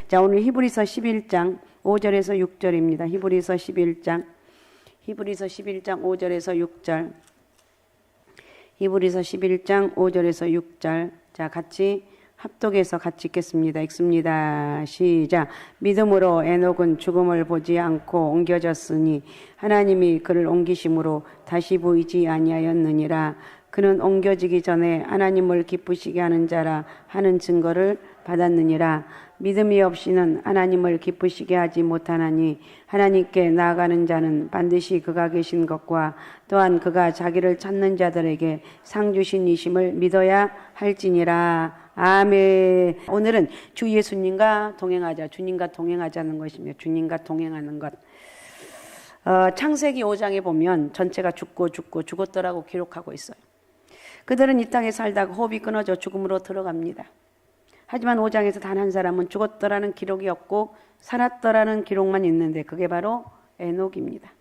자, 오늘 히브리서 11장 5절에서 6절입니다. 히브리서 11장 5절에서 6절. 히브리서 11장 5절에서 6절. 자, 같이 합독해서 같이 읽겠습니다. 읽습니다. 시작. 믿음으로 에녹은 죽음을 보지 않고 옮겨졌으니 하나님이 그를 옮기심으로 다시 보이지 아니하였느니라. 그는 옮겨지기 전에 하나님을 기쁘시게 하는 자라 하는 증거를 받았느니라. 믿음이 없이는 하나님을 기쁘시게 하지 못하나니 하나님께 나아가는 자는 반드시 그가 계신 것과 또한 그가 자기를 찾는 자들에게 상 주신 이심을 믿어야 할지니라. 아멘. 오늘은 주 예수님과 동행하자. 주님과 동행하자는 것이며 주님과 동행하는 것. 창세기 5장에 보면 전체가 죽었더라고 기록하고 있어요. 그들은 이 땅에 살다가 호흡이 끊어져 죽음으로 들어갑니다. 하지만 5장에서 단 한 사람은 죽었더라는 기록이 없고 살았더라는 기록만 있는데 그게 바로 에녹입니다.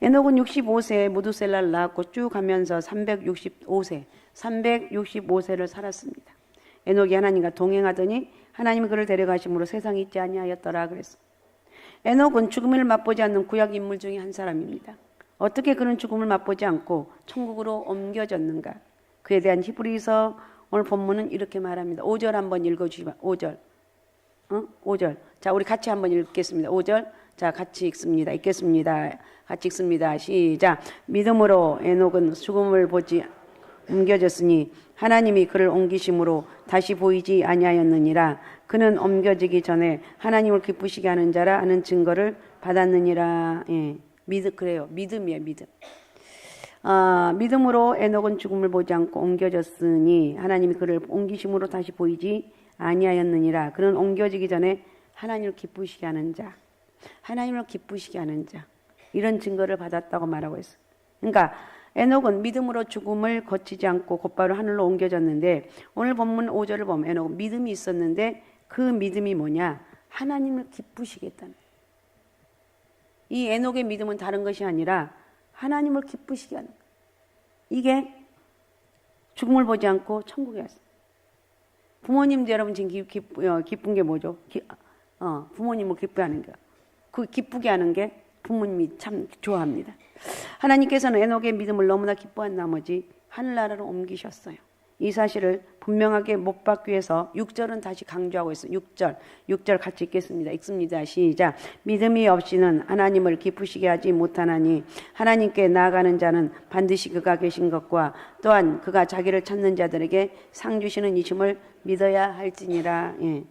에녹은 65세에 무두셀라를 낳았고 쭉 가면서 365세를 살았습니다. 에녹이 하나님과 동행하더니 하나님이 그를 데려가심으로 세상에 있지 아니하였더라 그랬어. 에녹은 죽음을 맛보지 않는 구약 인물 중에 한 사람입니다. 어떻게 그는 죽음을 맛보지 않고 천국으로 옮겨졌는가? 그에 대한 히브리서 오늘 본문은 이렇게 말합니다. 5절 한번 읽어주시면 5절. 5절. 자, 우리 같이 한번 읽겠습니다. 5절. 자, 같이 읽습니다. 같이 읽습니다. 시작. 믿음으로 에녹은 죽음을 보지 옮겨졌으니 하나님이 그를 옮기심으로 다시 보이지 아니하였느니라. 그는 옮겨지기 전에 하나님을 기쁘시게 하는 자라 하는 증거를 받았느니라. 예. 그래요. 믿음이에요. 믿음. 믿음으로 에녹은 죽음을 보지 않고 옮겨졌으니 하나님이 그를 옮기심으로 다시 보이지 아니하였느니라. 그는 옮겨지기 전에 하나님을 기쁘시게 하는 자. 이런 증거를 받았다고 말하고 있어요. 그러니까 에녹은 믿음으로 죽음을 거치지 않고 곧바로 하늘로 옮겨졌는데 오늘 본문 5절을 보면 에녹은 믿음이 있었는데 그 믿음이 뭐냐? 하나님을 기쁘시게 했다는 거예요. 이 에녹의 믿음은 다른 것이 아니라 하나님을 기쁘시게 하는 거예요. 이게 죽음을 보지 않고 천국에 왔어요. 부모님들 여러분 지금 기쁜 게 뭐죠? 부모님을 기쁘게 하는 거예요. 그 기쁘게 하는 게 부모님이 참 좋아합니다. 하나님께서는 에녹의 믿음을 너무나 기뻐한 나머지 하늘나라로 옮기셨어요. 이 사실을 분명하게 못 받기 위해서 6절은 다시 강조하고 있어요. 6절 같이 읽겠습니다. 읽습니다. 시작. 믿음이 없이는 하나님을 기쁘시게 하지 못하나니 하나님께 나아가는 자는 반드시 그가 계신 것과 또한 그가 자기를 찾는 자들에게 상 주시는 이심을 믿어야 할지니라. 예.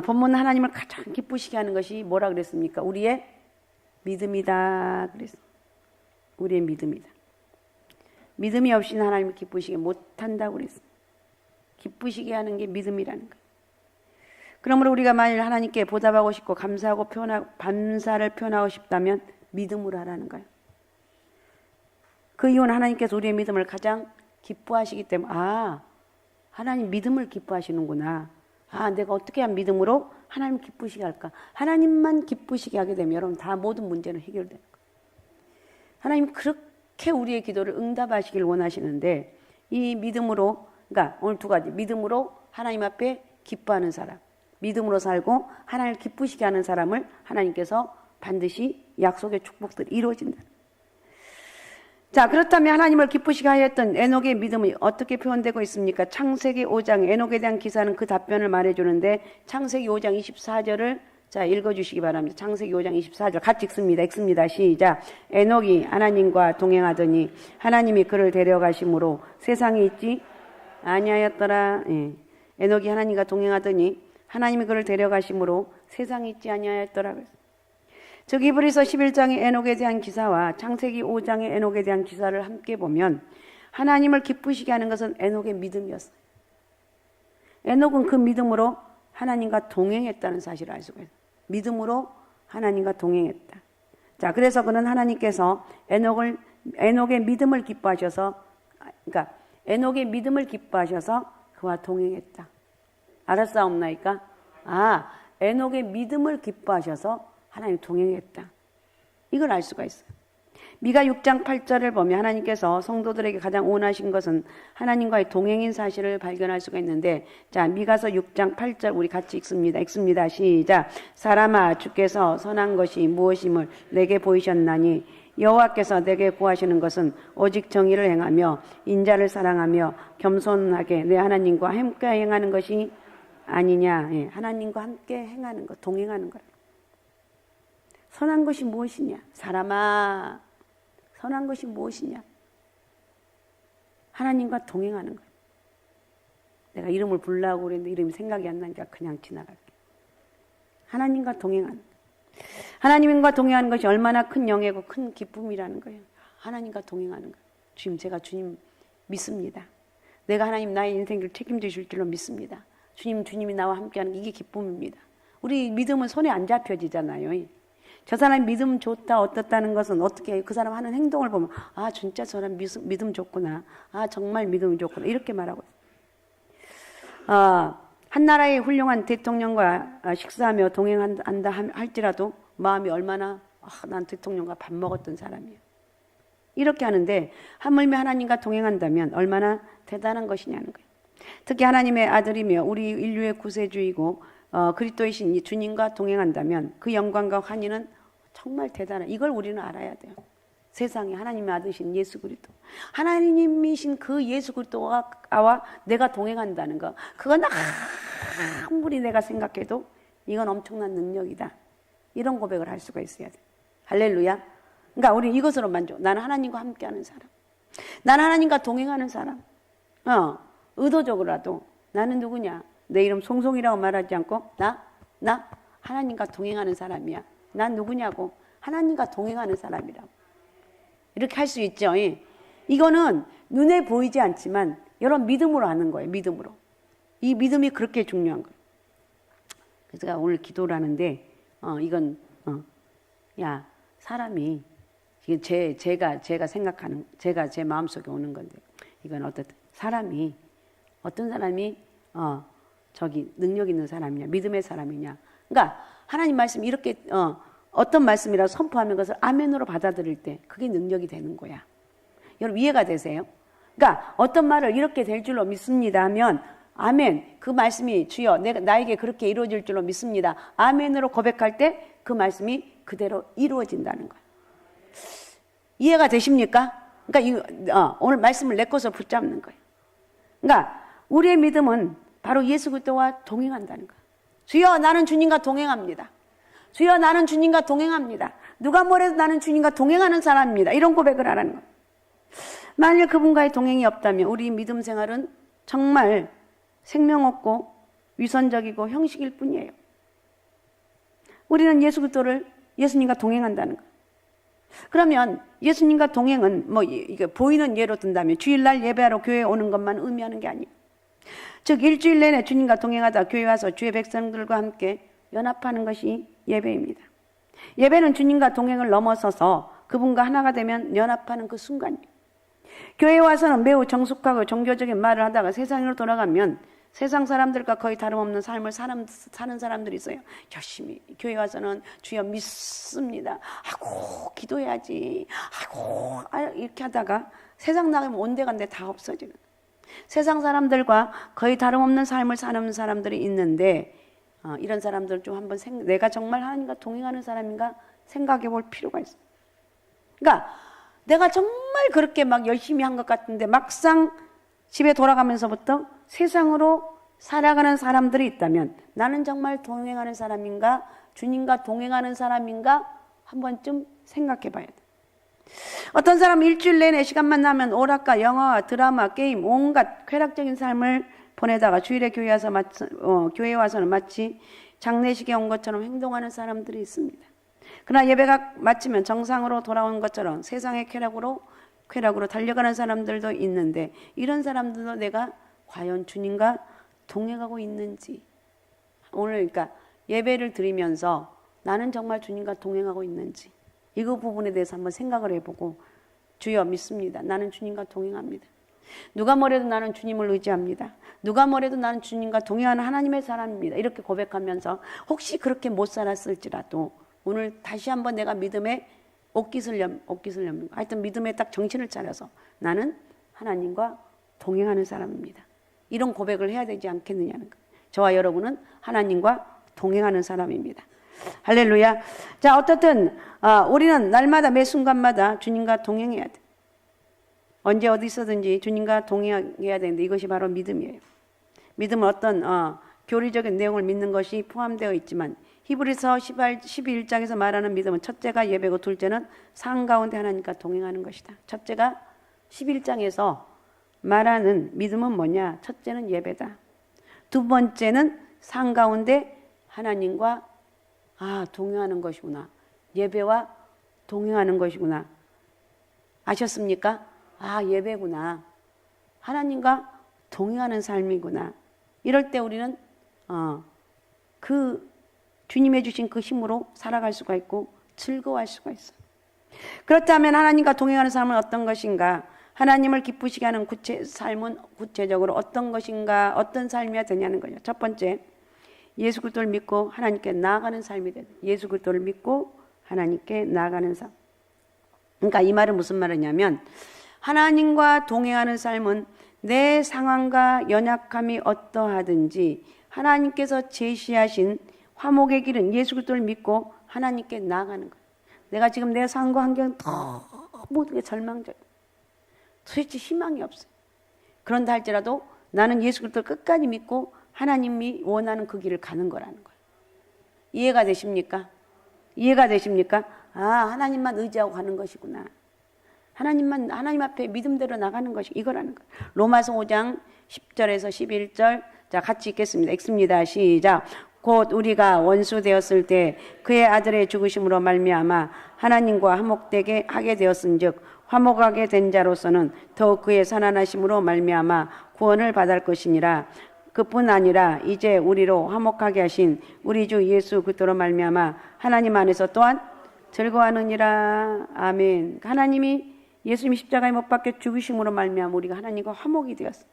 본문 하나님을 가장 기쁘시게 하는 것이 뭐라 그랬습니까? 우리의 믿음이다 그랬어요. 우리의 믿음이다. 믿음이 없이는 하나님을 기쁘시게 못한다고 그랬어요. 기쁘시게 하는 게 믿음이라는 거예요. 그러므로 우리가 만일 하나님께 보답하고 싶고 감사를 표현하고 싶다면 믿음으로 하라는 거예요. 그 이유는 하나님께서 우리의 믿음을 가장 기뻐하시기 때문에 하나님 믿음을 기뻐하시는구나. 내가 어떻게 하면 믿음으로 하나님 기쁘시게 할까? 하나님만 기쁘시게 하게 되면 여러분 다 모든 문제는 해결되는 거예요. 하나님 그렇게 우리의 기도를 응답하시길 원하시는데 이 믿음으로 그러니까 오늘 두 가지 믿음으로 하나님 앞에 기뻐하는 사람 믿음으로 살고 하나님을 기쁘시게 하는 사람을 하나님께서 반드시 약속의 축복들이 이루어진다. 자, 그렇다면 하나님을 기쁘시게 하였던 에녹의 믿음이 어떻게 표현되고 있습니까? 창세기 5장 에녹에 대한 기사는 그 답변을 말해주는데 창세기 5장 24절을 자, 읽어주시기 바랍니다. 창세기 5장 24절 같이 읽습니다. 시작. 에녹이 하나님과 동행하더니 하나님이 그를 데려가심으로 세상에 있지 아니하였더라. 예. 에녹이 하나님과 동행하더니 하나님이 그를 데려가심으로 세상에 있지 아니하였더라. 즉 히브리서 11장의 에녹에 대한 기사와 창세기 5장의 에녹에 대한 기사를 함께 보면 하나님을 기쁘시게 하는 것은 에녹의 믿음이었어요. 에녹은 그 믿음으로 하나님과 동행했다는 사실을 알 수가 있어요. 믿음으로 하나님과 동행했다. 자, 그래서 그는 하나님께서 에녹의 믿음을 기뻐하셔서 그와 동행했다. 알았사옵나이까? 에녹의 믿음을 기뻐하셔서 하나님 동행했다. 이걸 알 수가 있어요. 미가 6장 8절을 보면 하나님께서 성도들에게 가장 원하신 것은 하나님과의 동행인 사실을 발견할 수가 있는데, 자, 미가서 6장 8절 우리 같이 읽습니다. 시작. 사람아, 주께서 선한 것이 무엇임을 내게 보이셨나니 여호와께서 내게 구하시는 것은 오직 정의를 행하며 인자를 사랑하며 겸손하게 내 하나님과 함께 행하는 것이 아니냐. 예, 하나님과 함께 행하는 것, 동행하는 것. 선한 것이 무엇이냐? 사람아, 선한 것이 무엇이냐? 하나님과 동행하는 것. 내가 이름을 부르려고 그랬는데 이름이 생각이 안 나니까 그냥 지나갈게. 하나님과 동행하는 것. 하나님과 동행하는 것이 얼마나 큰 영예고 큰 기쁨이라는 거예요. 하나님과 동행하는 것. 주님, 제가 주님 믿습니다. 내가 하나님 나의 인생을 책임지실 줄로 믿습니다. 주님이 나와 함께하는 이게 기쁨입니다. 우리 믿음은 손에 안 잡혀지잖아요. 저 사람 믿음 좋다 어떻다는 것은 어떻게 그 사람 하는 행동을 보면 아 진짜 저 사람 믿음 좋구나. 아 정말 믿음이 좋구나. 이렇게 말하고 있어요. 한 나라의 훌륭한 대통령과 식사하며 동행한다 할지라도 마음이 얼마나 난 대통령과 밥 먹었던 사람이에요. 이렇게 하는데 하물며 하나님과 동행한다면 얼마나 대단한 것이냐는 거예요. 특히 하나님의 아들이며 우리 인류의 구세주이고 그리스도이신 주님과 동행한다면 그 영광과 환희는 정말 대단한, 이걸 우리는 알아야 돼요. 세상에 하나님의 아들이신 예수 그리스도, 하나님이신 그 예수 그리스도와 내가 동행한다는 거, 그건 아무리 내가 생각해도 이건 엄청난 능력이다. 이런 고백을 할 수가 있어야 돼. 할렐루야. 그러니까 우리 이것으로 만족. 나는 하나님과 함께하는 사람, 나는 하나님과 동행하는 사람. 의도적으로라도 나는 누구냐? 내 이름 송송이라고 말하지 않고 나 하나님과 동행하는 사람이야. 난 누구냐고? 하나님과 동행하는 사람이라고. 이렇게 할 수 있죠. 이거는 눈에 보이지 않지만 여러분 믿음으로 하는 거예요. 믿음으로. 이 믿음이 그렇게 중요한 거예요. 그래서 제가 오늘 기도를 하는데 이건 야 사람이 이게 제가 생각하는, 제가 제 마음속에 오는 건데, 이건 어떤 사람이 저기 능력 있는 사람이냐, 믿음의 사람이냐. 그러니까 하나님 말씀이 이렇게 어떤 말씀이라도 선포하면 그것을 아멘으로 받아들일 때 그게 능력이 되는 거야. 여러분 이해가 되세요? 그러니까 어떤 말을 이렇게 될 줄로 믿습니다 하면 아멘, 그 말씀이 주여 나에게 그렇게 이루어질 줄로 믿습니다. 아멘으로 고백할 때 그 말씀이 그대로 이루어진다는 거야. 이해가 되십니까? 그러니까 오늘 말씀을 내 것으로 붙잡는 거예요. 그러니까 우리의 믿음은 바로 예수 그리스도와 동행한다는 거예요. 주여 나는 주님과 동행합니다. 주여 나는 주님과 동행합니다. 누가 뭐래도 나는 주님과 동행하는 사람입니다. 이런 고백을 하라는 거예요. 만일 그분과의 동행이 없다면 우리 믿음 생활은 정말 생명 없고 위선적이고 형식일 뿐이에요. 우리는 예수님과 동행한다는 거예요. 그러면 예수님과 동행은 이게 보이는 예로 든다면 주일날 예배하러 교회에 오는 것만 의미하는 게 아니에요. 즉 일주일 내내 주님과 동행하다 교회 와서 주의 백성들과 함께 연합하는 것이 예배입니다. 예배는 주님과 동행을 넘어서서 그분과 하나가 되면 연합하는 그 순간이에요. 교회에 와서는 매우 정숙하고 종교적인 말을 하다가 세상으로 돌아가면 세상 사람들과 거의 다름없는 삶을 사는 사람들이 있어요. 열심히 교회 와서는 주여 믿습니다 하고 기도해야지 하고 이렇게 하다가 세상 나가면 온데간데 다 없어지는, 세상 사람들과 거의 다름없는 삶을 사는 사람들이 있는데 이런 사람들 좀 한번 내가 정말 하나님과 동행하는 사람인가 생각해 볼 필요가 있어요. 그러니까 내가 정말 그렇게 막 열심히 한 것 같은데 막상 집에 돌아가면서부터 세상으로 살아가는 사람들이 있다면 나는 정말 동행하는 사람인가, 주님과 동행하는 사람인가 한 번쯤 생각해 봐야 돼. 어떤 사람은 일주일 내내 시간만 나면 오락가, 영화와 드라마, 게임, 온갖 쾌락적인 삶을 보내다가 주일에 교회에 와서는 마치 장례식에 온 것처럼 행동하는 사람들이 있습니다. 그러나 예배가 마치면 정상으로 돌아온 것처럼 세상의 쾌락으로 달려가는 사람들도 있는데 이런 사람들도 내가 과연 주님과 동행하고 있는지, 오늘 그러니까 예배를 드리면서 나는 정말 주님과 동행하고 있는지 이 부분에 대해서 한번 생각을 해보고 주여 믿습니다. 나는 주님과 동행합니다. 누가 뭐래도 나는 주님을 의지합니다. 누가 뭐래도 나는 주님과 동행하는 하나님의 사람입니다. 이렇게 고백하면서 혹시 그렇게 못 살았을지라도 오늘 다시 한번 내가 믿음의 옷깃을 엽는 거. 하여튼 믿음에 딱 정신을 차려서 나는 하나님과 동행하는 사람입니다. 이런 고백을 해야 되지 않겠느냐는 거예요. 저와 여러분은 하나님과 동행하는 사람입니다. 할렐루야. 자, 어떻든 우리는 날마다 매 순간마다 주님과 동행해야 돼. 언제 어디 있어든지 주님과 동행해야 되는데 이것이 바로 믿음이에요. 믿음은 어떤 교리적인 내용을 믿는 것이 포함되어 있지만 히브리서 12장에서 말하는 믿음은 첫째가 예배고 둘째는 상 가운데 하나님과 동행하는 것이다. 첫째가 11장에서 말하는 믿음은 뭐냐? 첫째는 예배다. 두 번째는 상 가운데 하나님과 동행하는 것이구나. 예배와 동행하는 것이구나. 아셨습니까? 예배구나. 하나님과 동행하는 삶이구나. 이럴 때 우리는 그 주님의 주신 그 힘으로 살아갈 수가 있고 즐거워할 수가 있어요. 그렇다면 하나님과 동행하는 삶은 어떤 것인가? 하나님을 기쁘시게 하는 삶은 구체적으로 어떤 것인가? 어떤 삶이어야 되냐는 거예요. 첫 번째, 예수 그리스도를 믿고 하나님께 나아가는 삶이 돼요. 예수 그리스도를 믿고 하나님께 나아가는 삶. 그러니까 이 말은 무슨 말이냐면 하나님과 동행하는 삶은 내 상황과 연약함이 어떠하든지 하나님께서 제시하신 화목의 길은 예수 그리스도를 믿고 하나님께 나아가는 거예요. 내가 지금 내 상황과 환경은 너무 절망적, 도대체 희망이 없어요. 그런다 할지라도 나는 예수 그리스도를 끝까지 믿고 하나님이 원하는 그 길을 가는 거라는 거예요. 이해가 되십니까? 이해가 되십니까? 하나님만 의지하고 가는 것이구나. 하나님 앞에 믿음대로 나가는 것이 이거라는 거예요. 로마서 5장 10절에서 11절. 자, 같이 읽겠습니다. 읽습니다. 시작. 곧 우리가 원수 되었을 때 그의 아들의 죽으심으로 말미암아 하나님과 화목되게 하게 되었은즉 화목하게 된 자로서는 더욱 그의 살아나심으로 말미암아 구원을 받을 것이니라. 그뿐 아니라 이제 우리로 화목하게 하신 우리 주 예수 그리스도로 말미암아 하나님 안에서 또한 즐거워하느니라. 아멘. 하나님이 예수님이 십자가에 못 박혀 죽으심으로 말미암아 우리가 하나님과 화목이 되었어.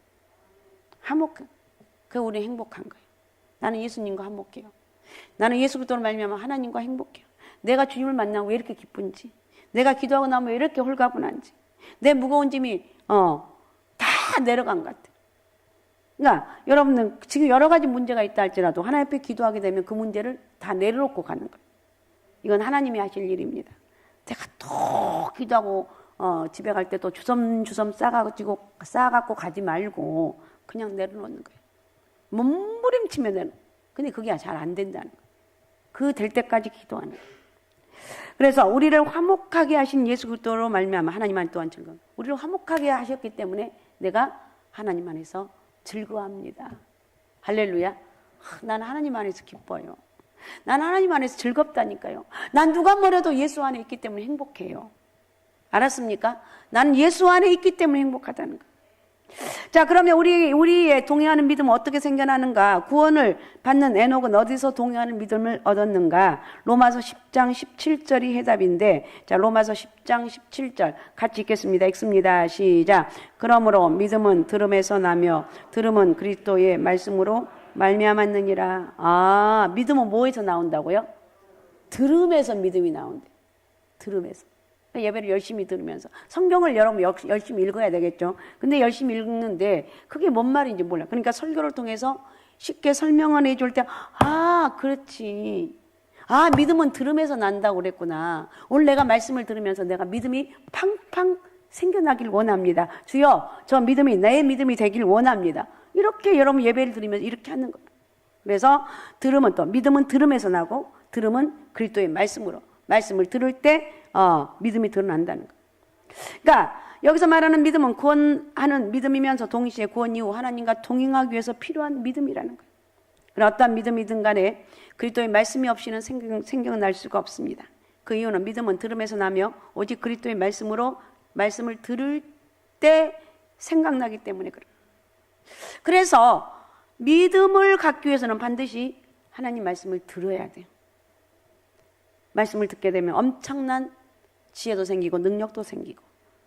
그 우리 행복한 거예요. 나는 예수님과 화목해요. 나는 예수 그리스도로 말미암아 하나님과 행복해요. 내가 주님을 만나고 왜 이렇게 기쁜지, 내가 기도하고 나면 왜 이렇게 홀가분한지, 내 무거운 짐이 다 내려간 것 같아요. 그러니까 여러분은 지금 여러 가지 문제가 있다 할지라도 하나님 앞에 기도하게 되면 그 문제를 다 내려놓고 가는 거예요. 이건 하나님이 하실 일입니다. 내가 또 기도하고 집에 갈 때 또 주섬주섬 싸갖고 가지 말고 그냥 내려놓는 거예요. 몸부림치면 되는. 근데 그게 잘 안 된다는 거예요. 그 될 때까지 기도하는 거예요. 그래서 우리를 화목하게 하신 예수 그리스도로 말미암아 하나님 안 또한 즐거워. 우리를 화목하게 하셨기 때문에 내가 하나님 안에서 즐거워합니다. 할렐루야. 나는 하나님 안에서 기뻐요. 난 하나님 안에서 즐겁다니까요. 난 누가 뭐래도 예수 안에 있기 때문에 행복해요. 알았습니까? 나는 예수 안에 있기 때문에 행복하다는 거예요. 자, 그러면 우리의 동행하는 믿음은 어떻게 생겨나는가? 구원을 받는 에녹은 어디서 동행하는 믿음을 얻었는가? 로마서 10장 17절이 해답인데, 자, 로마서 10장 17절 같이 읽겠습니다. 읽습니다. 시작. 그러므로 믿음은 들음에서 나며 들음은 그리스도의 말씀으로 말미암았느니라. 믿음은 뭐에서 나온다고요? 들음에서 믿음이 나온대. 들음에서. 예배를 열심히 들으면서 성경을 여러분 열심히 읽어야 되겠죠. 근데 열심히 읽는데 그게 뭔 말인지 몰라. 그러니까 설교를 통해서 쉽게 설명을 해줄 때 그렇지. 믿음은 들음에서 난다고 그랬구나. 오늘 내가 말씀을 들으면서 내가 믿음이 팡팡 생겨나길 원합니다. 주여, 저 믿음이 내 믿음이 되길 원합니다. 이렇게 여러분 예배를 드리면서 이렇게 하는 거예요. 그래서 믿음은 들음에서 나고 들음은 그리스도의 말씀을 들을 때 믿음이 드러난다는 거예요. 그러니까 여기서 말하는 믿음은 구원하는 믿음이면서 동시에 구원 이후 하나님과 동행하기 위해서 필요한 믿음이라는 거예요. 그러나 어떠한 믿음이든 간에 그리스도의 말씀이 없이는 생각날 수가 없습니다. 그 이유는 믿음은 들음에서 나며 오직 그리스도의 말씀을 들을 때 생각나기 때문에 그래요. 그래서 믿음을 갖기 위해서는 반드시 하나님 말씀을 들어야 돼요. 말씀을 듣게 되면 엄청난 지혜도 생기고 능력도 생기고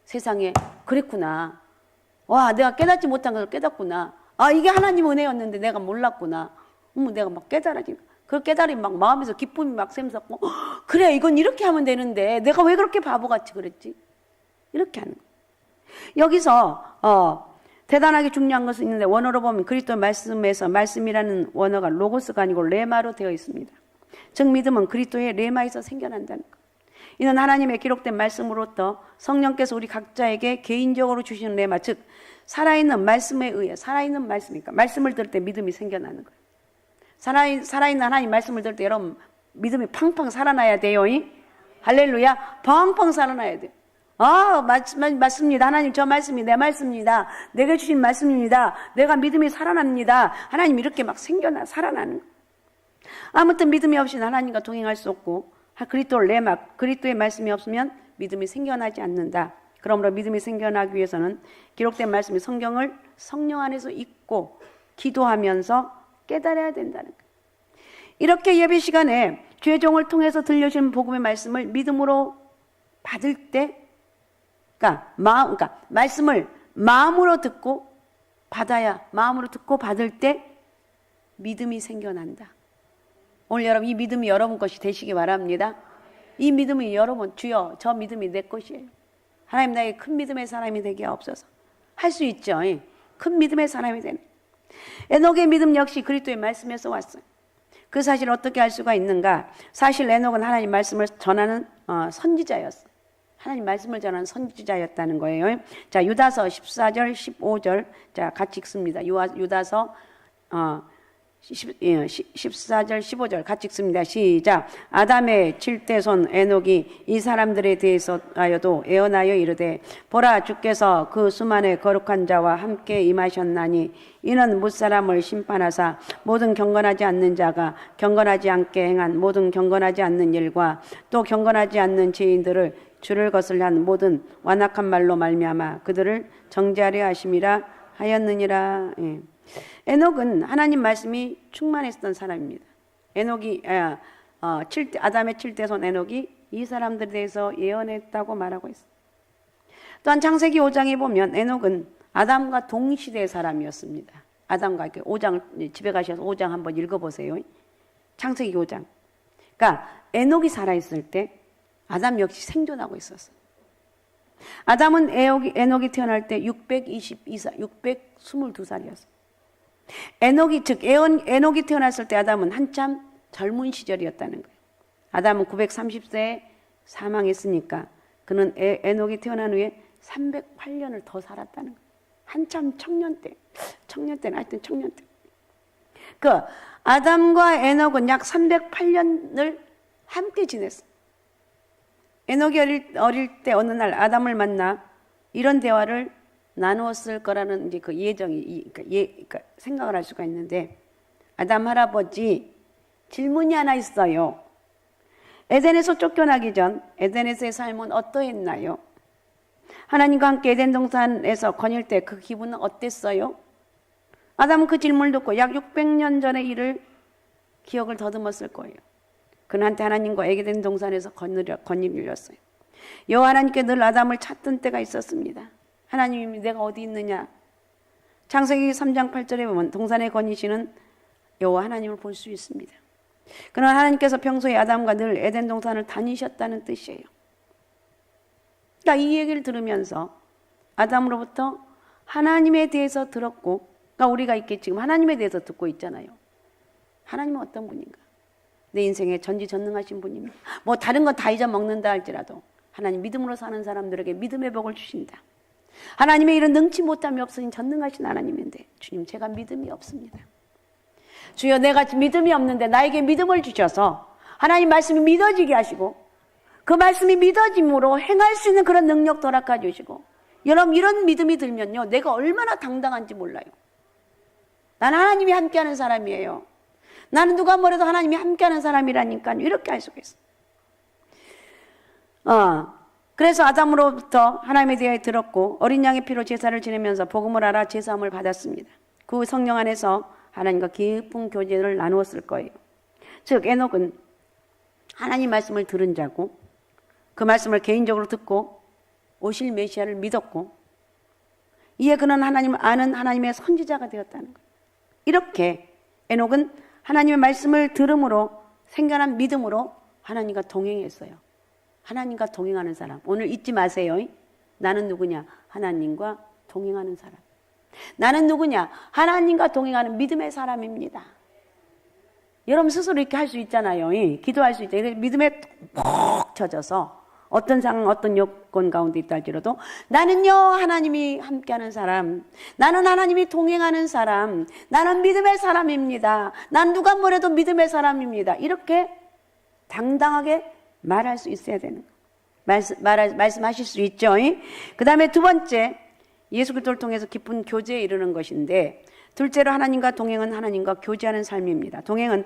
세상에 그랬구나. 내가 깨닫지 못한 것을 깨닫구나. 이게 하나님 은혜였는데 내가 몰랐구나. 내가 막 깨달아지고 그 깨달음이 막 마음에서 기쁨이 막 샘솟고 그래 이건 이렇게 하면 되는데 내가 왜 그렇게 바보같이 그랬지? 이렇게 하는 거예요. 여기서 대단하게 중요한 것은 있는데 원어로 보면 그리스도 말씀에서 말씀이라는 원어가 로고스가 아니고 레마로 되어 있습니다. 즉 믿음은 그리스도의 레마에서 생겨난다는 것. 이는 하나님의 기록된 말씀으로부터 성령께서 우리 각자에게 개인적으로 주시는 레마, 즉 살아있는 말씀에 의해 살아있는 말씀이니까 말씀을 들을 때 믿음이 생겨나는 거예요. 살아있는 하나님 말씀을 들을 때 여러분 믿음이 팡팡 살아나야 돼요. 할렐루야. 팡팡 살아나야 돼요. 맞습니다. 하나님 저 말씀이 내 말씀입니다. 내게 주신 말씀입니다. 내가 믿음이 살아납니다. 하나님 이렇게 막 살아나는 거예요. 아무튼 믿음이 없이는 하나님과 동행할 수 없고 그리스도 레마, 그리스도의 말씀이 없으면 믿음이 생겨나지 않는다. 그러므로 믿음이 생겨나기 위해서는 기록된 말씀이 성경을 성령 안에서 읽고 기도하면서 깨달아야 된다는 거예요. 이렇게 예배 시간에 죄종을 통해서 들려주는 복음의 말씀을 믿음으로 받을 때 그러니까 말씀을 마음으로 듣고 받을 때 믿음이 생겨난다. 오늘 여러분 이 믿음이 여러분 것이 되시기 바랍니다. 이 믿음이 여러분 주여 저 믿음이 내 것이에요. 하나님 나에게 큰 믿음의 사람이 되게 하옵소서. 할 수 있죠. 큰 믿음의 사람이 되는. 에녹의 믿음 역시 그리스도의 말씀에서 왔어요. 그 사실을 어떻게 알 수가 있는가? 사실 에녹은 하나님 말씀을 전하는 선지자였어요. 하나님 말씀을 전하는 선지자였다는 거예요. 자, 유다서 14절, 15절. 자, 같이 읽습니다. 유다서 14절, 15절 같이 읽습니다. 시작. 아담의 7대손 에녹이 이 사람들에 대해서도 애언하여 이르되 보라 주께서 그 수만의 거룩한 자와 함께 임하셨나니 이는 무사람을 심판하사 모든 경건하지 않는 자가 경건하지 않게 행한 모든 경건하지 않는 일과 또 경건하지 않는 죄인들을 주를 거슬한 모든 완악한 말로 말미암아 그들을 정죄하려 하심이라 하였느니라. 에녹은 하나님 말씀이 충만했던 사람입니다. 아담의 7대손 에녹이 이 사람들에 대해서 예언했다고 말하고 있어요. 또한 창세기 5장에 보면 에녹은 아담과 동시대의 사람이었습니다. 아담과 5장 집에 가셔서 5장 한번 읽어보세요. 창세기 5장. 그러니까 에녹이 살아있을 때 아담 역시 생존하고 있었어요. 아담은 에녹이 태어날 때 622살이었어요. 에녹이 태어났을 때 아담은 한참 젊은 시절이었다는 거예요. 아담은 930세에 사망했으니까 그는 에녹이 태어난 후에 308년을 더 살았다는 거예요. 한참 청년 때는 하여튼 청년 때. 그 아담과 에녹은 약 308년을 함께 지냈어요. 에녹이 어릴 때 어느 날 아담을 만나 이런 대화를 나누었을 거라는 이제 그 그러니까 생각을 할 수가 있는데, 아담 할아버지 질문이 하나 있어요. 에덴에서 쫓겨나기 전 에덴에서의 삶은 어떠했나요? 하나님과 함께 에덴 동산에서 거닐 때 그 기분은 어땠어요? 아담은 그 질문을 듣고 약 600년 전의 일을 기억을 더듬었을 거예요. 그한테 하나님과 에덴 동산에서 거닐렸어요. 여호와 하나님께 늘 아담을 찾던 때가 있었습니다. 하나님이 내가 어디 있느냐? 창세기 3장 8절에 보면 동산에 거니시는 여호와 하나님을 볼 수 있습니다. 그러나 하나님께서 평소에 아담과 늘 에덴 동산을 다니셨다는 뜻이에요. 그러니까 이 얘기를 들으면서 아담으로부터 하나님에 대해서 들었고, 그러니까 우리가 이렇게 지금 하나님에 대해서 듣고 있잖아요. 하나님은 어떤 분인가? 내 인생에 전지전능하신 분입니다. 뭐 다른 건 다 잊어먹는다 할지라도 하나님 믿음으로 사는 사람들에게 믿음의 복을 주신다. 하나님의 이런 능치 못함이 없으신 전능하신 하나님인데, 주님 제가 믿음이 없습니다. 주여 내가 믿음이 없는데 나에게 믿음을 주셔서 하나님 말씀이 믿어지게 하시고 그 말씀이 믿어짐으로 행할 수 있는 그런 능력 허락해 주시고, 여러분 이런 믿음이 들면요 내가 얼마나 당당한지 몰라요. 나는 하나님이 함께하는 사람이에요. 나는 누가 뭐래도 하나님이 함께하는 사람이라니까요. 이렇게 할 수가 있어요. 그래서 아담으로부터 하나님에 대해 들었고 어린 양의 피로 제사를 지내면서 복음을 알아 제사함을 받았습니다. 그 성령 안에서 하나님과 깊은 교제를 나누었을 거예요. 즉 에녹은 하나님 말씀을 들은 자고 그 말씀을 개인적으로 듣고 오실 메시아를 믿었고 이에 그는 하나님을 아는 하나님의 선지자가 되었다는 거예요. 이렇게 에녹은 하나님의 말씀을 들음으로 생겨난 믿음으로 하나님과 동행했어요. 하나님과 동행하는 사람. 오늘 잊지 마세요. 나는 누구냐? 하나님과 동행하는 사람. 나는 누구냐? 하나님과 동행하는 믿음의 사람입니다. 여러분 스스로 이렇게 할 수 있잖아요. 기도할 수 있잖아요. 믿음에 푹 젖어서 어떤 상황, 어떤 여건 가운데 있다 할지라도 나는요, 하나님이 함께하는 사람, 나는 하나님이 동행하는 사람, 나는 믿음의 사람입니다. 난 누가 뭐래도 믿음의 사람입니다. 이렇게 당당하게 말할 수 있어야 되는 거예요. 말씀하실 수 있죠. 그 다음에 두 번째, 예수 그리스도를 통해서 깊은 교제에 이르는 것인데, 둘째로 하나님과 동행은 하나님과 교제하는 삶입니다. 동행은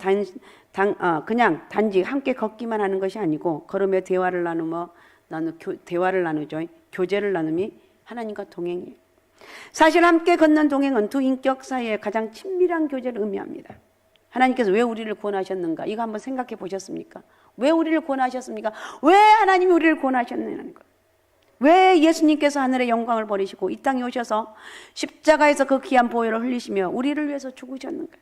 그냥 단지 함께 걷기만 하는 것이 아니고 걸으며 대화를 대화를 나누죠. 교제를 나눔이 하나님과 동행이에요. 사실 함께 걷는 동행은 두 인격 사이에 가장 친밀한 교제를 의미합니다. 하나님께서 왜 우리를 구원하셨는가? 이거 한번 생각해 보셨습니까? 왜 우리를 구원하셨습니까? 왜 하나님이 우리를 구원하셨느냐는 거예요. 왜 예수님께서 하늘의 영광을 버리시고 이 땅에 오셔서 십자가에서 그 귀한 보혈을 흘리시며 우리를 위해서 죽으셨는가?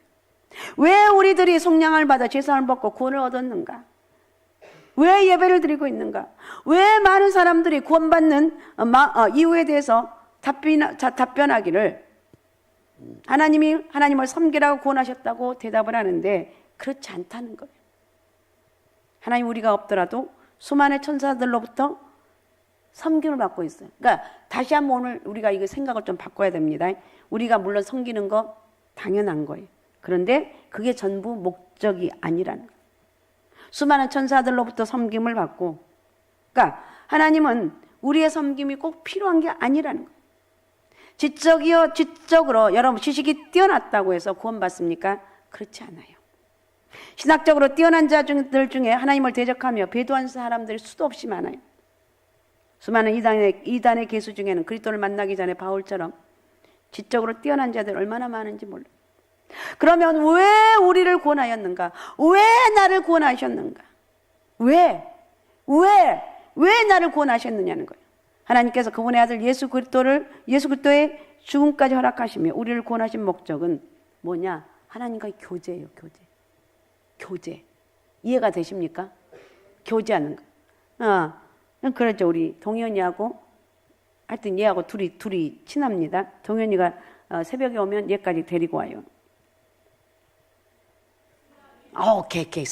왜 우리들이 속량을 받아 죄사함을 받고 구원을 얻었는가? 왜 예배를 드리고 있는가? 왜 많은 사람들이 구원받는 이유에 대해서 답변하기를 하나님이 하나님을 섬기라고 구원하셨다고 대답을 하는데 그렇지 않다는 거예요. 하나님 우리가 없더라도 수많은 천사들로부터 섬김을 받고 있어요. 그러니까 다시 한번 오늘 우리가 이거 생각을 좀 바꿔야 됩니다. 우리가 물론 섬기는 거 당연한 거예요. 그런데 그게 전부 목적이 아니라는 거예요. 수많은 천사들로부터 섬김을 받고, 그러니까 하나님은 우리의 섬김이 꼭 필요한 게 아니라는 거예요. 지적으로 여러분 지식이 뛰어났다고 해서 구원받습니까? 그렇지 않아요. 신학적으로 뛰어난 자들 중에 하나님을 대적하며 배도한 사람들이 수도 없이 많아요. 수많은 이단의 계수 중에는 그리스도를 만나기 전에 바울처럼 지적으로 뛰어난 자들 얼마나 많은지 몰라요. 그러면 왜 우리를 구원하였는가? 왜 나를 구원하셨는가? 왜 나를 구원하셨느냐는 거예요. 하나님께서 그분의 아들 예수 그리스도의 죽음까지 허락하시며 우리를 구원하신 목적은 뭐냐? 하나님과의 교제예요. 교제. 이해가 되십니까? 교제하는 거. 그렇죠. 우리 동현이하고 하여튼 얘하고 둘이 친합니다. 동현이가 새벽에 오면 얘까지 데리고 와요. 걔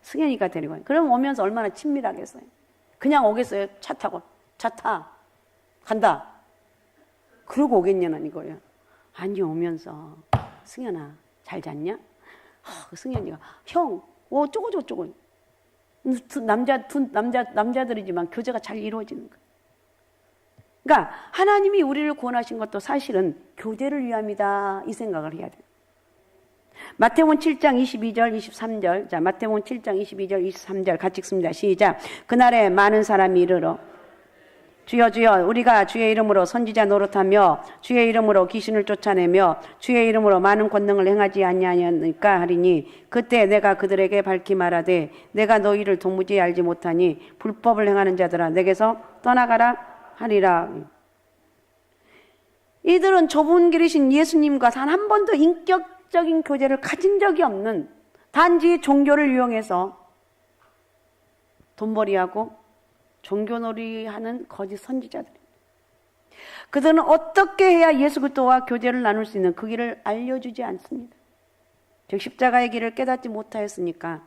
승현이가 데리고 와요. 그럼 오면서 얼마나 친밀하겠어요. 그냥 오겠어요. 차 타고. 차 타. 간다. 그러고 오겠냐는 이거예요. 아니 오면서 승현아 잘 잤냐? 승현이가 형 어쩌고 남자들이지만 교제가 잘 이루어지는 거예요. 그러니까 하나님이 우리를 구원하신 것도 사실은 교제를 위함이다 이 생각을 해야 돼요. 마태복음 7장 22절 23절 자 마태복음 7장 22절 23절 같이 읽습니다. 시작. 그날에 많은 사람이 이르러 주여 주여 우리가 주의 이름으로 선지자 노릇하며 주의 이름으로 귀신을 쫓아내며 주의 이름으로 많은 권능을 행하지 아니하였느니까 하리니 그때 내가 그들에게 밝히 말하되 내가 너희를 도무지 알지 못하니 불법을 행하는 자들아 내게서 떠나가라 하리라. 이들은 좁은 길이신 예수님과 단 한 번도 인격적인 교제를 가진 적이 없는 단지 종교를 이용해서 돈벌이하고 종교놀이하는 거짓 선지자들입니다. 그들은 어떻게 해야 예수 그리스도와 교제를 나눌 수 있는 그 길을 알려주지 않습니다. 즉 십자가의 길을 깨닫지 못하였으니까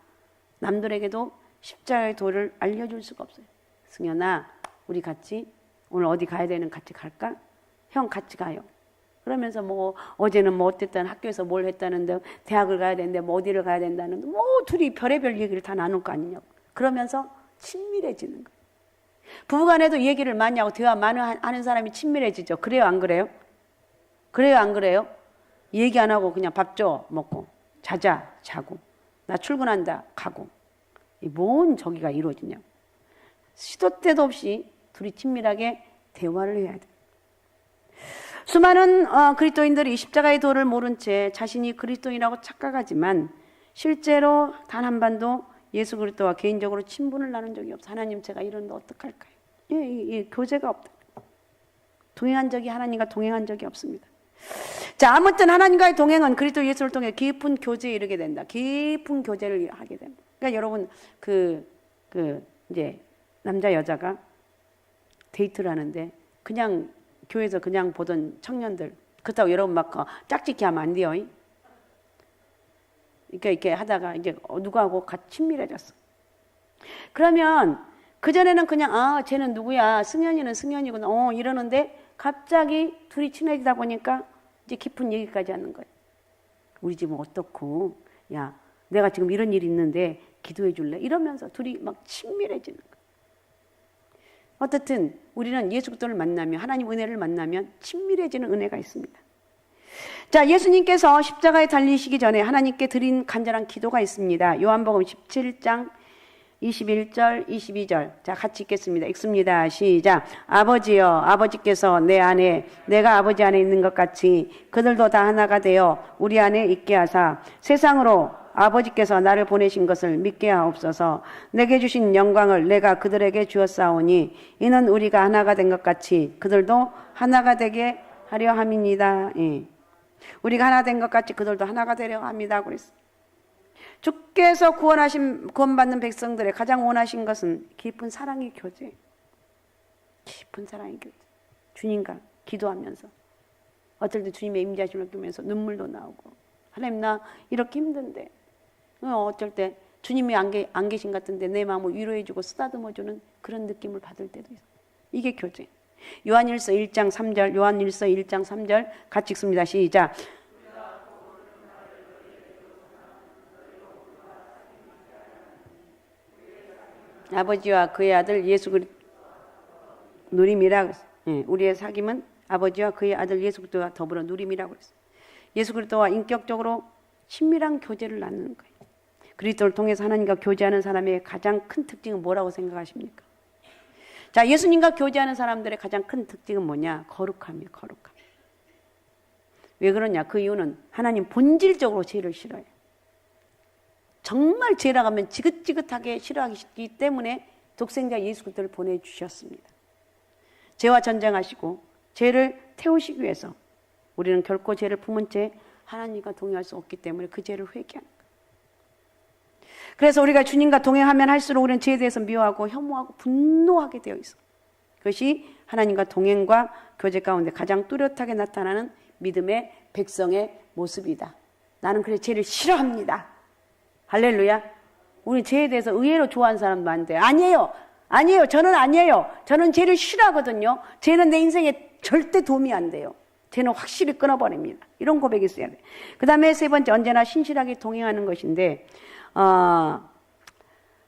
남들에게도 십자가의 도를 알려줄 수가 없어요. 승현아 우리 같이 오늘 어디 가야 되는 같이 갈까? 형 같이 가요. 그러면서 어제는 어땠다는 학교에서 뭘 했다는데 대학을 가야 되는데 어디를 가야 된다는데 둘이 별의별 얘기를 다 나눌 거 아니냐고. 그러면서 친밀해지는 거예요. 부부간에도 얘기를 많이 하고 대화 많이 하는 사람이 친밀해지죠. 그래요 안 그래요? 그래요 안 그래요? 얘기 안 하고 그냥 밥 줘 먹고 자자 자고 나 출근한다 가고 뭔 저기가 이루어지냐고. 시도 때도 없이 둘이 친밀하게 대화를 해야 돼요. 수많은 그리스도인들이 십자가의 도를 모른 채 자신이 그리스도인이라고 착각하지만 실제로 단 한 번도 예수 그리스도와 개인적으로 친분을 나눈 적이 없어. 하나님 제가 이런데 어떡할까요? 교제가 없다. 하나님과 동행한 적이 없습니다. 자, 아무튼 하나님과의 동행은 그리스도 예수를 통해 깊은 교제에 이르게 된다. 깊은 교제를 하게 된다. 그러니까 여러분 이제 남자 여자가 데이트를 하는데 그냥 교회에서 그냥 보던 청년들 그렇다고 여러분 막 짝짓기 하면 안 돼요. 그러니까 이렇게 하다가 이제 누구하고 같이 친밀해졌어. 그러면 그전에는 그냥 쟤는 누구야, 승현이는 승현이구나 이러는데 갑자기 둘이 친해지다 보니까 이제 깊은 얘기까지 하는 거예요. 우리 집은 어떻고, 야 내가 지금 이런 일이 있는데 기도해 줄래? 이러면서 둘이 막 친밀해지는 거예요. 어떻든 우리는 예수 그리스도를 만나면, 하나님 은혜를 만나면 친밀해지는 은혜가 있습니다. 자, 예수님께서 십자가에 달리시기 전에 하나님께 드린 간절한 기도가 있습니다. 요한복음 17장 21절, 22절. 자, 같이 읽겠습니다. 읽습니다. 시작. 아버지여, 아버지께서 내 안에, 내가 아버지 안에 있는 것 같이 그들도 다 하나가 되어 우리 안에 있게 하사 세상으로 아버지께서 나를 보내신 것을 믿게 하옵소서. 내게 주신 영광을 내가 그들에게 주었사오니 이는 우리가 하나가 된 것 같이 그들도 하나가 되게 하려 함이니이다. 예. 우리가 하나 된 것 같이 그들도 하나가 되려 합니다. 그랬어요. 주께서 구원받는 백성들의 가장 원하신 것은 깊은 사랑의 교제. 깊은 사랑의 교제. 주님과 기도하면서 어떨 때 주님의 임재하심을 느끼면서 눈물도 나오고, 하나님 나 이렇게 힘든데, 어쩔 때 주님이 안 계신 것 같은데 내 마음을 위로해주고 쓰다듬어주는 그런 느낌을 받을 때도 있어요. 이게 교제. 요한일서 1장 3절, 요한일서 1장 3절 같이 읽습니다. 시작. 아버지와 그의 아들 예수 그리스도 누림이라. 우리의 사귐은 아버지와 그의 아들 예수 그리스도와 더불어 누림이라고 그랬어요. 예수 그리스도와 인격적으로 친밀한 교제를 나누는 거예요. 그리스도를 통해서 하나님과 교제하는 사람의 가장 큰 특징은 뭐라고 생각하십니까? 자, 예수님과 교제하는 사람들의 가장 큰 특징은 뭐냐? 거룩함이에요. 거룩함. 왜 그러냐? 그 이유는 하나님 본질적으로 죄를 싫어해요. 정말 죄라고 하면 지긋지긋하게 싫어하기 때문에 독생자 예수 그리스도를 보내주셨습니다. 죄와 전쟁하시고 죄를 태우시기 위해서 우리는 결코 죄를 품은 채 하나님과 동행할 수 없기 때문에 그 죄를 회개하는 거예요. 그래서 우리가 주님과 동행하면 할수록 우리는 죄에 대해서 미워하고 혐오하고 분노하게 되어 있어. 그것이 하나님과 동행과 교제 가운데 가장 뚜렷하게 나타나는 믿음의 백성의 모습이다. 나는 그래 죄를 싫어합니다. 할렐루야. 우리 죄에 대해서 의외로 좋아하는 사람도 많은데 아니에요. 저는 아니에요. 저는 죄를 싫어하거든요. 죄는 내 인생에 절대 도움이 안 돼요. 죄는 확실히 끊어버립니다. 이런 고백이 있어야 돼. 그 다음에 세 번째, 언제나 신실하게 동행하는 것인데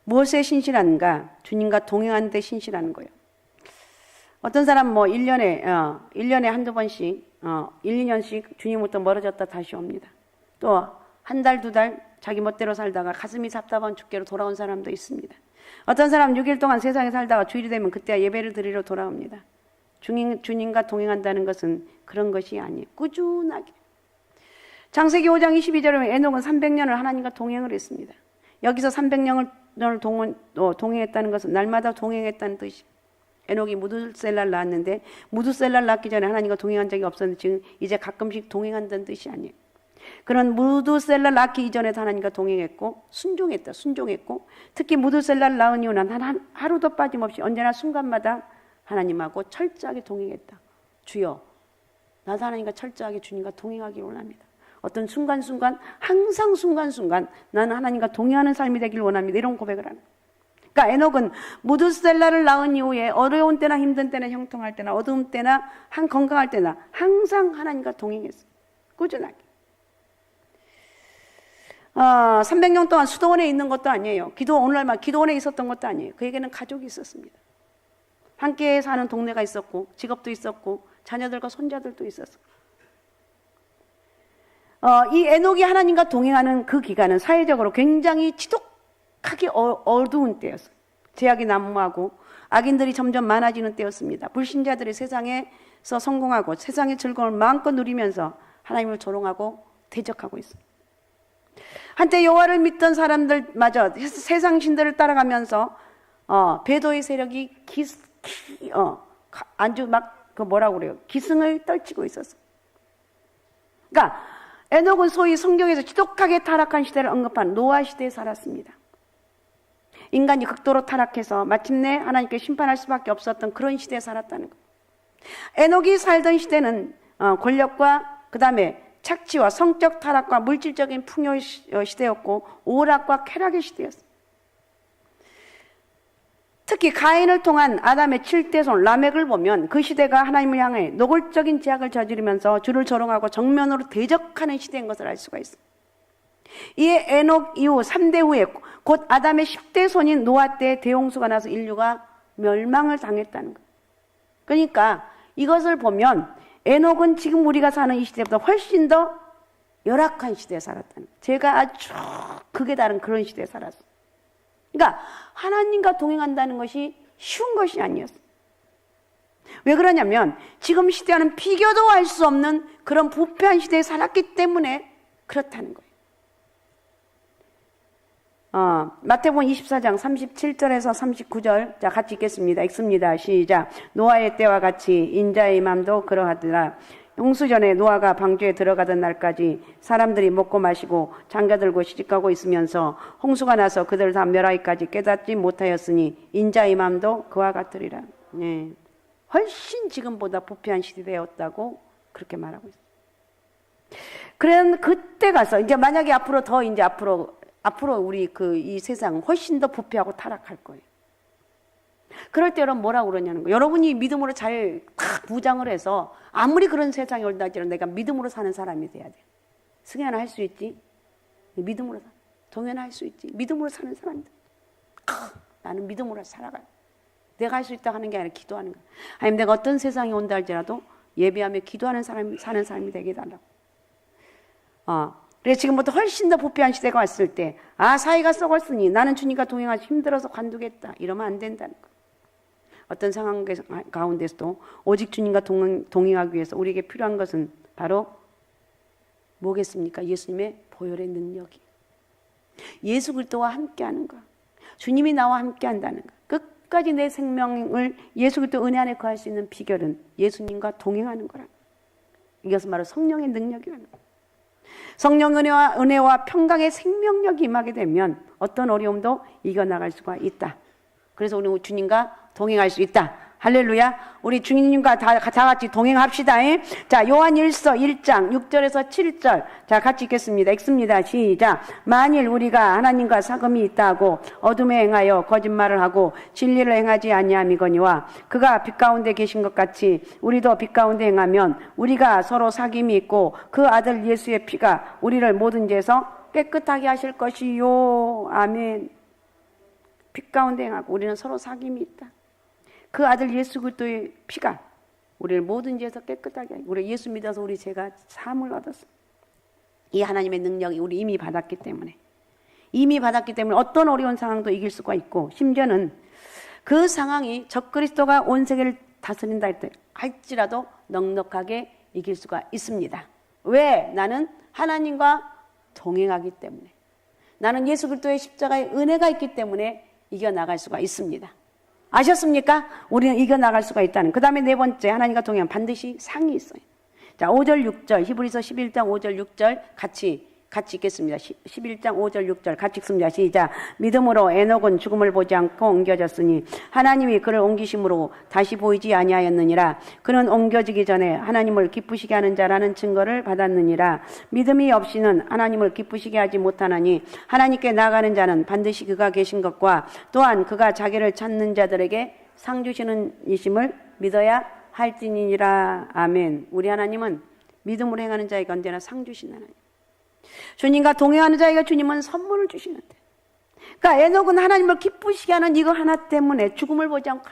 무엇에 신실한가? 주님과 동행하는 데 신실하는 거예요. 어떤 사람 1년에 한두 번씩 1, 2년씩 주님부터 멀어졌다 다시 옵니다. 또 한 달, 두 달 자기 멋대로 살다가 가슴이 답답한 주께로 돌아온 사람도 있습니다. 어떤 사람 6일 동안 세상에 살다가 주일이 되면 그때 예배를 드리러 돌아옵니다. 주님과 동행한다는 것은 그런 것이 아니에요. 꾸준하게. 창세기 5장 22절에 에녹은 300년을 하나님과 동행을 했습니다. 여기서 300년을 동행했다는 것은 날마다 동행했다는 뜻이에요. 에녹이 무두셀라를 낳았는데 무두셀라를 낳기 전에 하나님과 동행한 적이 없었는데 지금 이제 가끔씩 동행한다는 뜻이 아니에요. 그런 무두셀라를 낳기 이전에도 하나님과 동행했고 순종했고 특히 무두셀라를 낳은 이후는 하루도 빠짐없이 언제나 순간마다 하나님하고 철저하게 동행했다. 주여, 나도 하나님과 철저하게 주님과 동행하기를 원합니다. 어떤 순간순간, 항상 순간순간 나는 하나님과 동행하는 삶이 되기를 원합니다. 이런 고백을 하는 거예요. 그러니까 에녹은 무두셀라를 낳은 이후에 어려운 때나 힘든 때나 형통할 때나 어두운 때나 건강할 때나 항상 하나님과 동행했어요. 꾸준하게. 300년 동안 수도원에 있는 것도 아니에요. 오늘날만 기도원에 있었던 것도 아니에요. 그에게는 가족이 있었습니다. 함께 사는 동네가 있었고 직업도 있었고 자녀들과 손자들도 있었어요. 이 에녹이 하나님과 동행하는 그 기간은 사회적으로 굉장히 지독하게 어두운 때였어요. 제약이 난무하고 악인들이 점점 많아지는 때였습니다. 불신자들이 세상에서 성공하고 세상의 즐거움을 마음껏 누리면서 하나님을 조롱하고 대적하고 있어요. 한때 여호와를 믿던 사람들마저 세상 신들을 따라가면서 배도의 세력이 아주 막 뭐라고 그래요? 기승을 떨치고 있었어요. 그러니까 에녹은 소위 성경에서 지독하게 타락한 시대를 언급한 노아 시대에 살았습니다. 인간이 극도로 타락해서 마침내 하나님께 심판할 수밖에 없었던 그런 시대에 살았다는 거예요. 에녹이 살던 시대는 권력과 그 다음에 착취와 성적 타락과 물질적인 풍요의 시대였고 오락과 쾌락의 시대였어요. 특히 가인을 통한 아담의 7대손 라멕을 보면 그 시대가 하나님을 향해 노골적인 제약을 저지르면서 주를 조롱하고 정면으로 대적하는 시대인 것을 알 수가 있어요. 이에 에녹 이후 3대 후에 곧 아담의 10대손인 노아 때 대홍수가 나서 인류가 멸망을 당했다는 거예요. 그러니까 이것을 보면 에녹은 지금 우리가 사는 이 시대보다 훨씬 더 열악한 시대에 살았다는 거예요. 제가 아주 극에 다른 그런 시대에 살았어요. 그러니까 하나님과 동행한다는 것이 쉬운 것이 아니었어요. 왜 그러냐면 지금 시대와는 비교도 할 수 없는 그런 부패한 시대에 살았기 때문에 그렇다는 거예요. 마태복음 24장 37절에서 39절 자 같이 읽겠습니다. 읽습니다. 시작. 노아의 때와 같이 인자의 맘도 그러하더라. 홍수 전에 노아가 방주에 들어가던 날까지 사람들이 먹고 마시고 장가들고 시집가고 있으면서 홍수가 나서 그들 다 멸하기까지 깨닫지 못하였으니 인자의 맘도 그와 같으리라. 네. 훨씬 지금보다 부패한 시대였다고 그렇게 말하고 있어요. 그런 그때 가서 이제 만약에 앞으로 더 이제 앞으로 우리 이 세상 훨씬 더 부패하고 타락할 거예요. 그럴 때 여러분 뭐라고 그러냐는 거예요. 여러분이 믿음으로 잘 부장을 해서 아무리 그런 세상이 올다 할지라도 내가 믿음으로 사는 사람이 돼야 돼. 승현아 할 수 있지? 믿음으로 사. 동현아 할 수 있지? 믿음으로 사는 사람이다. 나는 믿음으로 살아가요. 내가 할 수 있다 하는 게 아니라 기도하는 거야. 아니면 내가 어떤 세상이 온다 할지라도 예배하며 기도하는 사람, 사는 사람이 되게 해달라고. 그래서 지금부터 훨씬 더 부패한 시대가 왔을 때, 사이가 썩었으니 나는 주님과 동행하기 힘들어서 관두겠다. 이러면 안 된다는 거예요. 어떤 상황 가운데서도 오직 주님과 동행하기 위해서 우리에게 필요한 것은 바로 뭐겠습니까? 예수님의 보혈의 능력이. 예수 그리스도와 함께하는 것. 주님이 나와 함께한다는 것. 끝까지 내 생명을 예수 그리스도 은혜 안에 거할 수 있는 비결은 예수님과 동행하는 거라. 이것은 바로 성령의 능력이라는 거예요. 성령 은혜와 평강의 생명력이 임하게 되면 어떤 어려움도 이겨나갈 수가 있다. 그래서 우리 주님과 동행할 수 있다. 할렐루야. 우리 주님과 다 같이 동행합시다. 자, 요한일서 1장 6절에서 7절. 자, 같이 읽겠습니다. 읽습니다. 시작. 만일 우리가 하나님과 사귐이 있다고 어둠에 행하여 거짓말을 하고 진리를 행하지 아니함이거니와 그가 빛 가운데 계신 것 같이 우리도 빛 가운데 행하면 우리가 서로 사귐이 있고 그 아들 예수의 피가 우리를 모든 죄에서 깨끗하게 하실 것이요. 아멘. 빛 가운데 행하고 우리는 서로 사귐이 있다. 그 아들 예수 그리스도의 피가 우리를 모든 죄에서 깨끗하게 하고 우리 예수 믿어서 우리 죄가 사함을 얻었어. 이 하나님의 능력이 우리 이미 받았기 때문에 어떤 어려운 상황도 이길 수가 있고 심지어는 그 상황이 적그리스도가 온 세계를 다스린다 할지라도 넉넉하게 이길 수가 있습니다. 왜? 나는 하나님과 동행하기 때문에 나는 예수 그리스도의 십자가의 은혜가 있기 때문에 이겨나갈 수가 있습니다. 아셨습니까? 우리는 이겨나갈 수가 있다는. 그 다음에 네 번째, 하나님과 동행하면 반드시 상이 있어요. 자, 5절 6절 히브리서 11장 5절 6절 같이 읽겠습니다. 11장 5절 6절 같이 읽습니다. 시작. 믿음으로 에녹은 죽음을 보지 않고 옮겨졌으니 하나님이 그를 옮기심으로 다시 보이지 아니하였느니라. 그는 옮겨지기 전에 하나님을 기쁘시게 하는 자라는 증거를 받았느니라. 믿음이 없이는 하나님을 기쁘시게 하지 못하나니 하나님께 나아가는 자는 반드시 그가 계신 것과 또한 그가 자기를 찾는 자들에게 상 주시는 이심을 믿어야 할지니라. 아멘. 우리 하나님은 믿음으로 행하는 자에게 언제나 상 주시는 하나님. 주님과 동행하는 자에게 주님은 선물을 주시는데, 그러니까 에녹은 하나님을 기쁘시게 하는 이거 하나 때문에 죽음을 보지 않고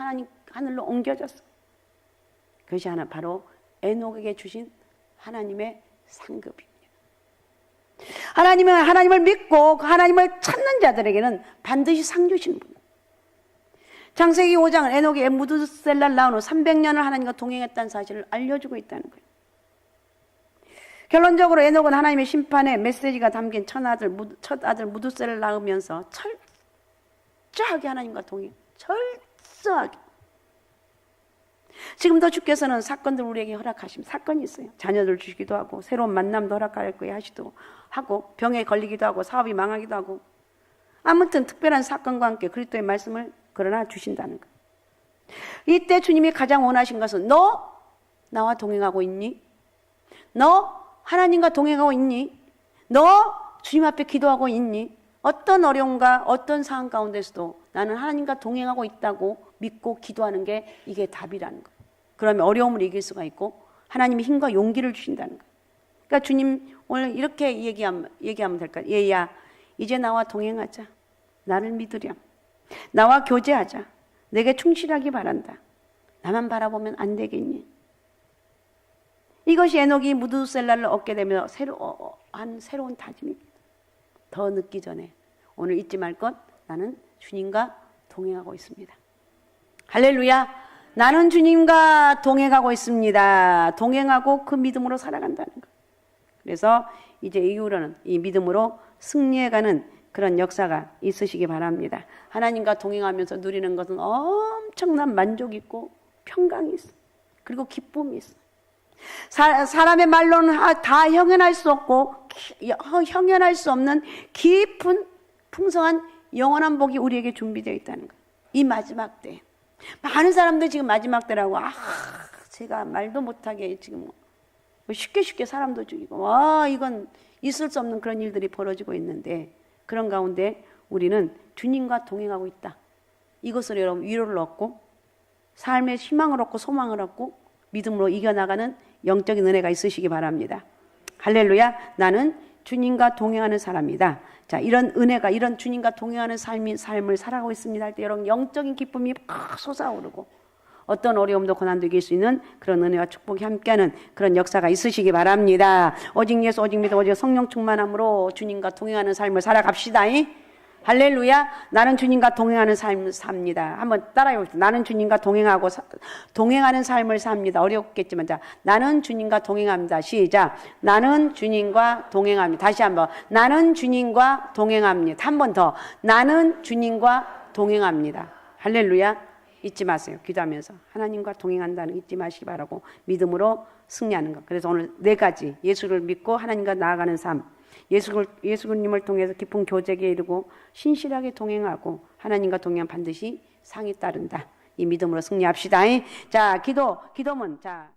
하늘로 옮겨졌어. 그것이 바로 에녹에게 주신 하나님의 상급입니다. 하나님을 믿고 하나님을 찾는 자들에게는 반드시 상 주시는 분. 창세기 5장은 에녹이 무드셀라를 낳은 후 300년을 하나님과 동행했다는 사실을 알려주고 있다는 거예요. 결론적으로 에녹은 하나님의 심판의 메시지가 담긴 첫 아들 무드셀라를 낳으면서 철저하게 하나님과 동행, 철저하게. 지금도 주께서는 사건들 우리에게 허락하시면 사건이 있어요. 자녀들 주시기도 하고 새로운 만남도 허락할 거에 하시도 하고 병에 걸리기도 하고 사업이 망하기도 하고 아무튼 특별한 사건과 함께 그리스도의 말씀을 그러나 주신다는 거예요. 이때 주님이 가장 원하신 것은 너 나와 동행하고 있니? 너 하나님과 동행하고 있니? 너 주님 앞에 기도하고 있니? 어떤 어려움과 어떤 상황 가운데서도 나는 하나님과 동행하고 있다고 믿고 기도하는 게 이게 답이라는 거예요. 그러면 어려움을 이길 수가 있고 하나님이 힘과 용기를 주신다는 거예요. 그러니까 주님 오늘 이렇게 얘기하면 될까요? 얘야 이제 나와 동행하자. 나를 믿으렴. 나와 교제하자. 내게 충실하기 바란다. 나만 바라보면 안 되겠니? 이것이 에녹이 무두셀라를 얻게 되면 새로운 다짐입니다. 더 늦기 전에 오늘 잊지 말 것 나는 주님과 동행하고 있습니다. 할렐루야. 나는 주님과 동행하고 있습니다. 동행하고 그 믿음으로 살아간다는 것. 그래서 이제 이후로는 이 믿음으로 승리해가는 그런 역사가 있으시기 바랍니다. 하나님과 동행하면서 누리는 것은 엄청난 만족이 있고 평강이 있어. 그리고 기쁨이 있어. 사람의 말로는 다 형언할 수 없고 형언할 수 없는 깊은 풍성한 영원한 복이 우리에게 준비되어 있다는 거예요. 이 마지막 때 많은 사람들이 지금 마지막 때라고 제가 말도 못하게 지금 쉽게 사람도 죽이고 이건 있을 수 없는 그런 일들이 벌어지고 있는데 그런 가운데 우리는 주님과 동행하고 있다. 이것으로 여러분 위로를 얻고 삶의 희망을 얻고 소망을 얻고 믿음으로 이겨나가는 영적인 은혜가 있으시기 바랍니다. 할렐루야. 나는 주님과 동행하는 사람이다. 자, 이런 은혜가 이런 주님과 동행하는 삶을 살아가고 있습니다 할 때 여러분 영적인 기쁨이 막 솟아오르고 어떤 어려움도 고난도 이길 수 있는 그런 은혜와 축복이 함께하는 그런 역사가 있으시기 바랍니다. 오직 예수 오직 믿음 오직 성령 충만함으로 주님과 동행하는 삶을 살아갑시다. 할렐루야. 나는 주님과 동행하는 삶을 삽니다. 한번 따라해 봅시다. 나는 주님과 동행하는 삶을 삽니다. 어렵겠지만 자, 나는 주님과 동행합니다. 시작. 나는 주님과 동행합니다. 다시 한번. 나는 주님과 동행합니다. 한 번 더. 나는 주님과 동행합니다. 할렐루야. 잊지 마세요. 기도하면서 하나님과 동행한다는 잊지 마시기 바라고 믿음으로 승리하는 것. 그래서 오늘 4가지 예수를 믿고 하나님과 나아가는 삶, 예수님을 통해서 깊은 교제에 이르고 신실하게 동행하고 하나님과 동행 반드시 상이 따른다. 이 믿음으로 승리합시다. 자, 기도문. 자.